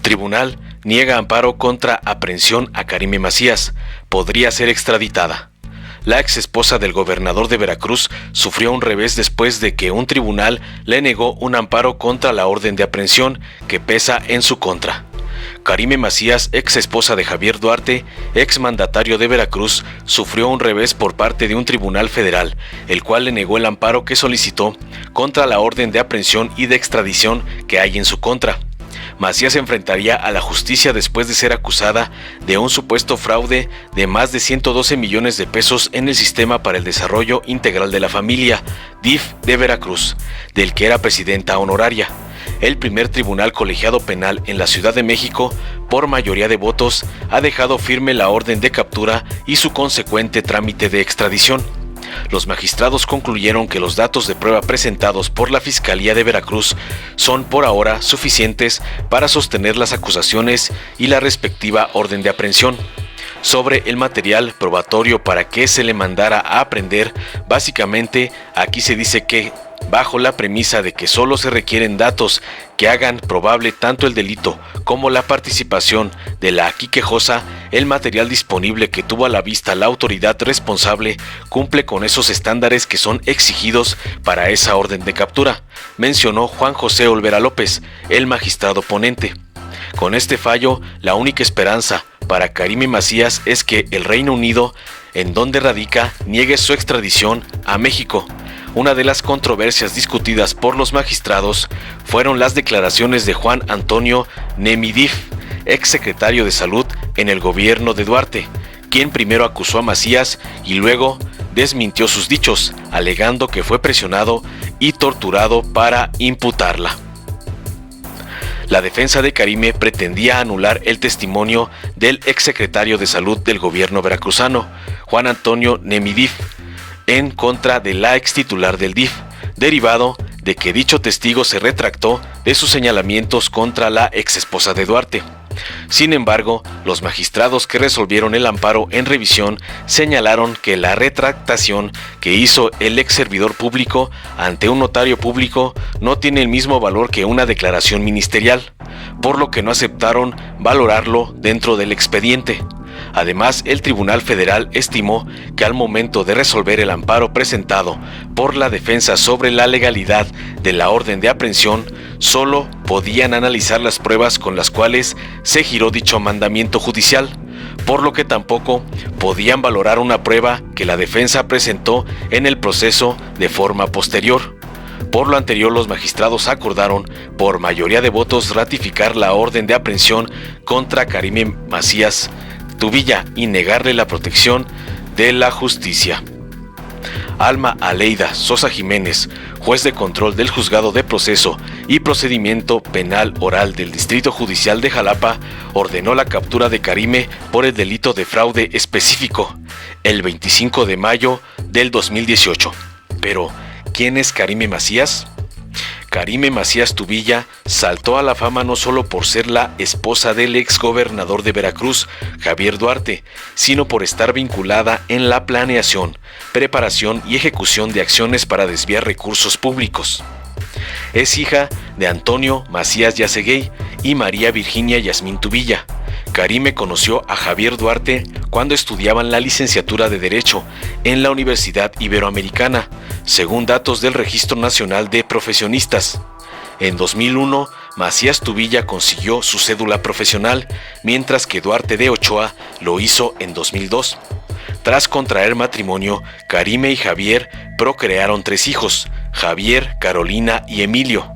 Tribunal niega amparo contra aprehensión a Karime Macías. Podría ser extraditada. La ex esposa del gobernador de Veracruz sufrió un revés después de que un tribunal le negó un amparo contra la orden de aprehensión que pesa en su contra. Karime Macías, ex esposa de Javier Duarte, ex mandatario de Veracruz, sufrió un revés por parte de un tribunal federal, el cual le negó el amparo que solicitó contra la orden de aprehensión y de extradición que hay en su contra. Macías enfrentaría a la justicia después de ser acusada de un supuesto fraude de más de 112 millones de pesos en el Sistema para el Desarrollo Integral de la Familia, DIF de Veracruz, del que era presidenta honoraria. El primer tribunal colegiado penal en la Ciudad de México, por mayoría de votos, ha dejado firme la orden de captura y su consecuente trámite de extradición. Los magistrados concluyeron que los datos de prueba presentados por la Fiscalía de Veracruz son por ahora suficientes para sostener las acusaciones y la respectiva orden de aprehensión. Sobre el material probatorio para que se le mandara a aprender, básicamente aquí se dice que, bajo la premisa de que solo se requieren datos que hagan probable tanto el delito como la participación de la aquí quejosa, el material disponible que tuvo a la vista la autoridad responsable cumple con esos estándares que son exigidos para esa orden de captura, mencionó Juan José Olvera López, el magistrado ponente. Con este fallo, la única esperanza para Karime Macías es que el Reino Unido, en donde radica, niegue su extradición a México. Una de las controversias discutidas por los magistrados fueron las declaraciones de Juan Antonio Nemidif, ex secretario de Salud en el gobierno de Duarte, quien primero acusó a Macías y luego desmintió sus dichos, alegando que fue presionado y torturado para imputarla. La defensa de Karime pretendía anular el testimonio del exsecretario de Salud del gobierno veracruzano, Juan Antonio Nemidif, en contra de la ex titular del DIF, derivado de que dicho testigo se retractó de sus señalamientos contra la ex esposa de Duarte. Sin embargo, los magistrados que resolvieron el amparo en revisión señalaron que la retractación que hizo el ex servidor público ante un notario público no tiene el mismo valor que una declaración ministerial, por lo que no aceptaron valorarlo dentro del expediente. Además, el Tribunal Federal estimó que al momento de resolver el amparo presentado por la defensa sobre la legalidad de la orden de aprehensión, solo podían analizar las pruebas con las cuales se giró dicho mandamiento judicial, por lo que tampoco podían valorar una prueba que la defensa presentó en el proceso de forma posterior. Por lo anterior, los magistrados acordaron, por mayoría de votos, ratificar la orden de aprehensión contra Karime Macías Tubilla y negarle la protección de la justicia. Alma Aleida Sosa Jiménez, juez de control del Juzgado de Proceso y Procedimiento Penal Oral del Distrito Judicial de Jalapa, ordenó la captura de Karime por el delito de fraude específico el 25 de mayo del 2018. Pero, ¿quién es Karime Macías? Karime Macías Tubilla saltó a la fama no solo por ser la esposa del exgobernador de Veracruz, Javier Duarte, sino por estar vinculada en la planeación, preparación y ejecución de acciones para desviar recursos públicos. Es hija de Antonio Macías Yaceguey y María Virginia Yasmín Tubilla. Karime conoció a Javier Duarte cuando estudiaban la licenciatura de Derecho en la Universidad Iberoamericana, según datos del Registro Nacional de Profesionistas. En 2001, Macías Tubilla consiguió su cédula profesional, mientras que Duarte de Ochoa lo hizo en 2002. Tras contraer matrimonio, Karime y Javier procrearon 3 hijos, Javier, Carolina y Emilio.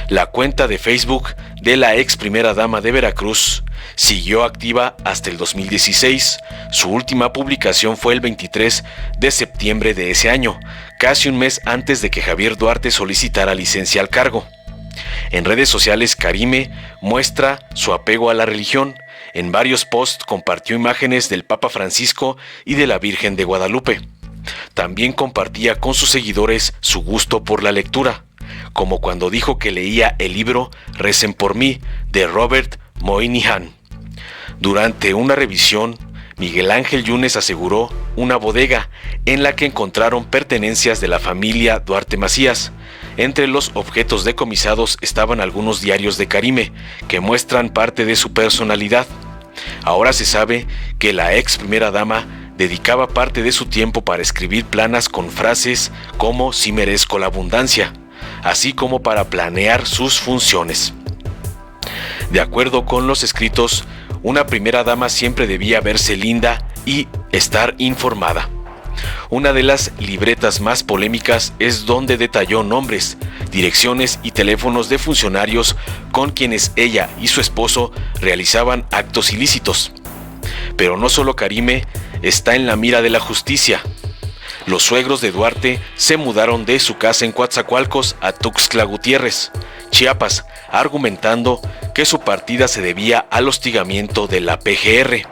La cuenta de Facebook de la ex primera dama de Veracruz siguió activa hasta el 2016. Su última publicación fue el 23 de septiembre de ese año, casi un mes antes de que Javier Duarte solicitara licencia al cargo. En redes sociales, Karime muestra su apego a la religión. En varios posts compartió imágenes del Papa Francisco y de la Virgen de Guadalupe. También compartía con sus seguidores su gusto por la lectura, como cuando dijo que leía el libro Recen por mí, de Robert Moynihan. Durante una revisión, Miguel Ángel Yunes aseguró una bodega en la que encontraron pertenencias de la familia Duarte Macías. Entre los objetos decomisados estaban algunos diarios de Karime, que muestran parte de su personalidad. Ahora se sabe que la ex primera dama dedicaba parte de su tiempo para escribir planas con frases como "sí merezco la abundancia", así como para planear sus funciones. De acuerdo con los escritos, una primera dama siempre debía verse linda y estar informada. Una de las libretas más polémicas es donde detalló nombres, direcciones y teléfonos de funcionarios con quienes ella y su esposo realizaban actos ilícitos. Pero no solo Karime está en la mira de la justicia. Los suegros de Duarte se mudaron de su casa en Coatzacoalcos a Tuxtla Gutiérrez, Chiapas, argumentando que su partida se debía al hostigamiento de la PGR.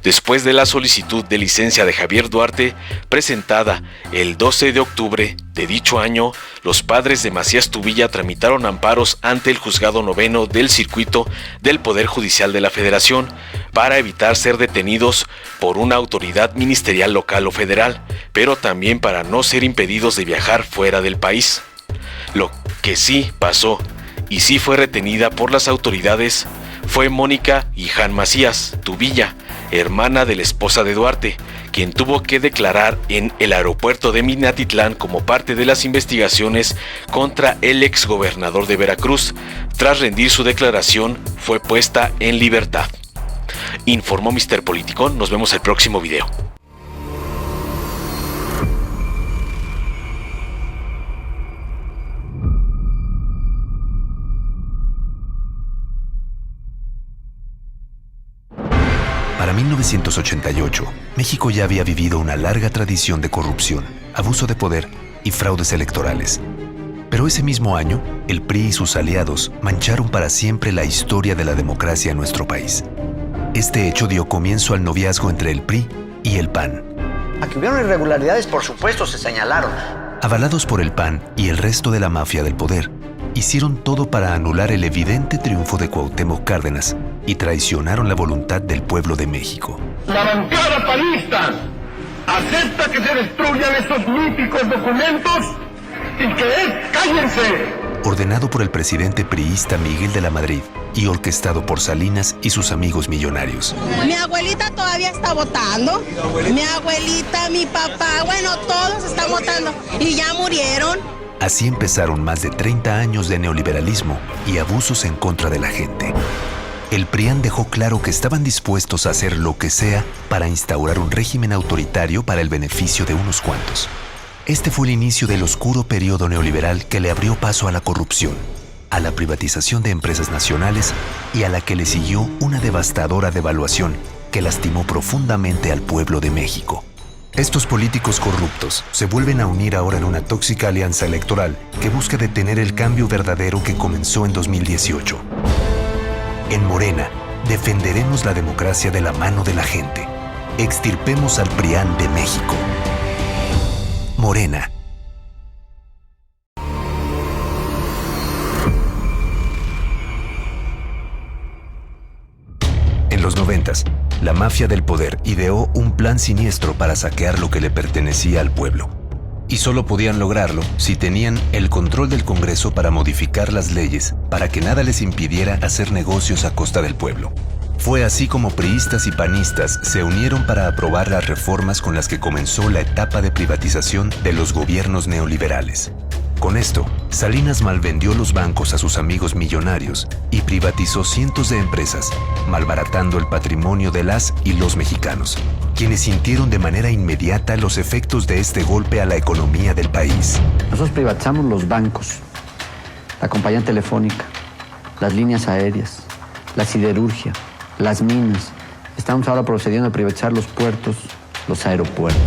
Después de la solicitud de licencia de Javier Duarte, presentada el 12 de octubre de dicho año, los padres de Macías Tubilla tramitaron amparos ante el Juzgado Noveno del Circuito del Poder Judicial de la Federación para evitar ser detenidos por una autoridad ministerial local o federal, pero también para no ser impedidos de viajar fuera del país. Lo que sí pasó y sí fue retenida por las autoridades fue Mónica Hiján Macías Tubilla, hermana de la esposa de Duarte, quien tuvo que declarar en el aeropuerto de Minatitlán como parte de las investigaciones contra el exgobernador de Veracruz. Tras rendir su declaración, fue puesta en libertad. Informó Mr. Politicón. Nos vemos el próximo video. Para 1988, México ya había vivido una larga tradición de corrupción, abuso de poder y fraudes electorales. Pero ese mismo año, el PRI y sus aliados mancharon para siempre la historia de la democracia en nuestro país. Este hecho dio comienzo al noviazgo entre el PRI y el PAN. A que hubieron irregularidades, por supuesto, se señalaron. Avalados por el PAN y el resto de la mafia del poder, hicieron todo para anular el evidente triunfo de Cuauhtémoc Cárdenas y traicionaron la voluntad del pueblo de México. La bancada panista acepta que se destruyan esos míticos documentos y que cállense. Ordenado por el presidente priista Miguel de la Madrid y orquestado por Salinas y sus amigos millonarios. Mi abuelita todavía está votando. Mi abuelita, mi papá, bueno, todos están votando y ya murieron. Así empezaron más de 30 años de neoliberalismo y abusos en contra de la gente. El PRIAN dejó claro que estaban dispuestos a hacer lo que sea para instaurar un régimen autoritario para el beneficio de unos cuantos. Este fue el inicio del oscuro periodo neoliberal que le abrió paso a la corrupción, a la privatización de empresas nacionales y a la que le siguió una devastadora devaluación que lastimó profundamente al pueblo de México. Estos políticos corruptos se vuelven a unir ahora en una tóxica alianza electoral que busca detener el cambio verdadero que comenzó en 2018. En Morena, defenderemos la democracia de la mano de la gente. Extirpemos al PRIAN de México. Morena. En los 90s, la mafia del poder ideó un plan siniestro para saquear lo que le pertenecía al pueblo. Y solo podían lograrlo si tenían el control del Congreso para modificar las leyes para que nada les impidiera hacer negocios a costa del pueblo. Fue así como priistas y panistas se unieron para aprobar las reformas con las que comenzó la etapa de privatización de los gobiernos neoliberales. Con esto, Salinas malvendió los bancos a sus amigos millonarios y privatizó cientos de empresas, malbaratando el patrimonio de las y los mexicanos, quienes sintieron de manera inmediata los efectos de este golpe a la economía del país. Nosotros privatizamos los bancos, la compañía telefónica, las líneas aéreas, la siderurgia, las minas. Estamos ahora procediendo a privatizar los puertos, los aeropuertos.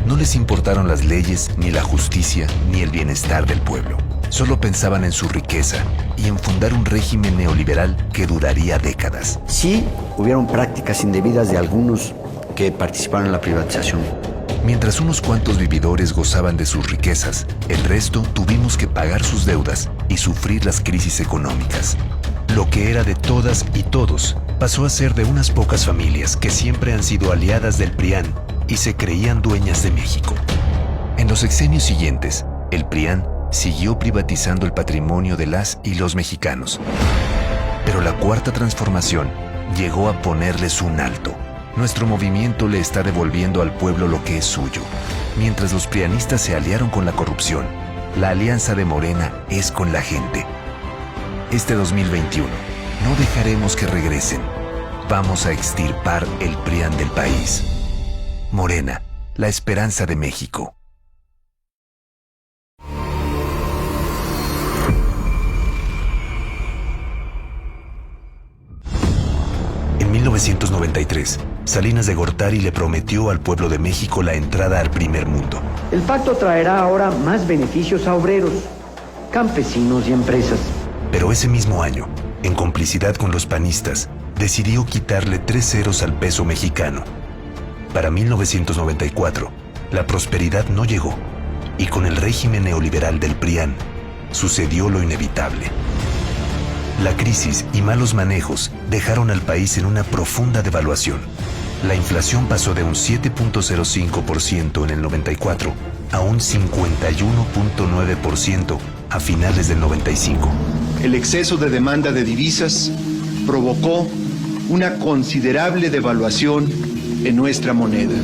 No les importaron las leyes, ni la justicia, ni el bienestar del pueblo. Solo pensaban en su riqueza y en fundar un régimen neoliberal que duraría décadas. Sí, hubieron prácticas indebidas de algunos que participaron en la privatización. Mientras unos cuantos vividores gozaban de sus riquezas, el resto tuvimos que pagar sus deudas y sufrir las crisis económicas. Lo que era de todas y todos pasó a ser de unas pocas familias que siempre han sido aliadas del PRIAN y se creían dueñas de México. En los sexenios siguientes, el PRIAN siguió privatizando el patrimonio de las y los mexicanos. Pero la Cuarta Transformación llegó a ponerles un alto. Nuestro movimiento le está devolviendo al pueblo lo que es suyo. Mientras los prianistas se aliaron con la corrupción, la alianza de Morena es con la gente. Este 2021, no dejaremos que regresen. Vamos a extirpar el PRIAN del país. Morena, la esperanza de México. En 1993, Salinas de Gortari le prometió al pueblo de México la entrada al primer mundo. El pacto traerá ahora más beneficios a obreros, campesinos y empresas. Pero ese mismo año, en complicidad con los panistas, decidió quitarle 3 ceros al peso mexicano. Para 1994, la prosperidad no llegó, y con el régimen neoliberal del PRIAN, sucedió lo inevitable. La crisis y malos manejos dejaron al país en una profunda devaluación. La inflación pasó de un 7.05% en el 94 a un 51.9% a finales del 95. El exceso de demanda de divisas provocó una considerable devaluación en nuestra moneda.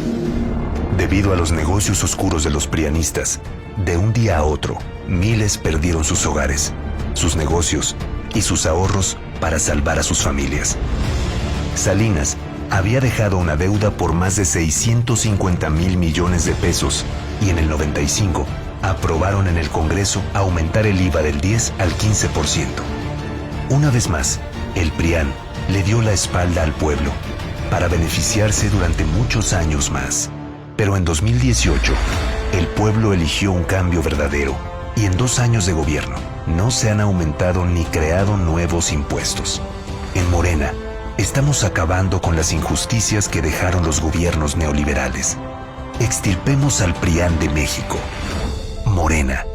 Debido a los negocios oscuros de los prianistas, de un día a otro, miles perdieron sus hogares, sus negocios y sus ahorros para salvar a sus familias. Salinas había dejado una deuda por más de 650,000 millones de pesos y en el 95 aprobaron en el Congreso aumentar el IVA del 10 al 15%. Una vez más, el PRIAN le dio la espalda al pueblo para beneficiarse durante muchos años más. Pero en 2018, el pueblo eligió un cambio verdadero y en 2 años de gobierno no se han aumentado ni creado nuevos impuestos. En Morena, estamos acabando con las injusticias que dejaron los gobiernos neoliberales. Extirpemos al PRIAN de México. Morena.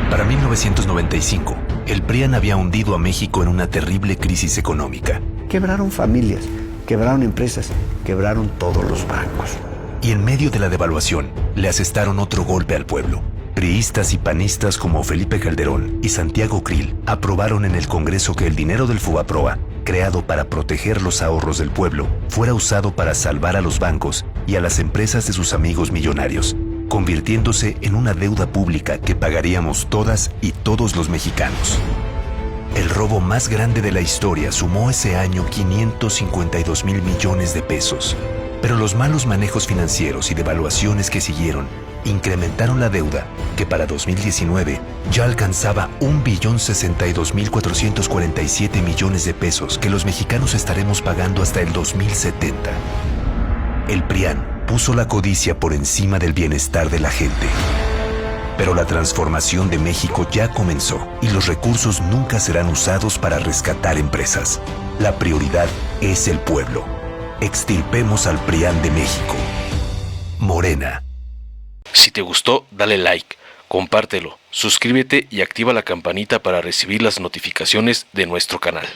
Para 1995, el PRIAN había hundido a México en una terrible crisis económica. Quebraron familias, quebraron empresas, quebraron todos los bancos. Y en medio de la devaluación, le asestaron otro golpe al pueblo. Priistas y panistas como Felipe Calderón y Santiago Krill aprobaron en el Congreso que el dinero del Fobaproa, creado para proteger los ahorros del pueblo, fuera usado para salvar a los bancos y a las empresas de sus amigos millonarios, convirtiéndose en una deuda pública que pagaríamos todas y todos los mexicanos. El robo más grande de la historia sumó ese año 552,000 millones de pesos. Pero los malos manejos financieros y devaluaciones que siguieron incrementaron la deuda, que para 2019 ya alcanzaba 1,062,447 millones de pesos que los mexicanos estaremos pagando hasta el 2070. El PRIAN puso la codicia por encima del bienestar de la gente. Pero la transformación de México ya comenzó y los recursos nunca serán usados para rescatar empresas. La prioridad es el pueblo. Extirpemos al PRIAN de México. Morena. Si te gustó, dale like, compártelo, suscríbete y activa la campanita para recibir las notificaciones de nuestro canal.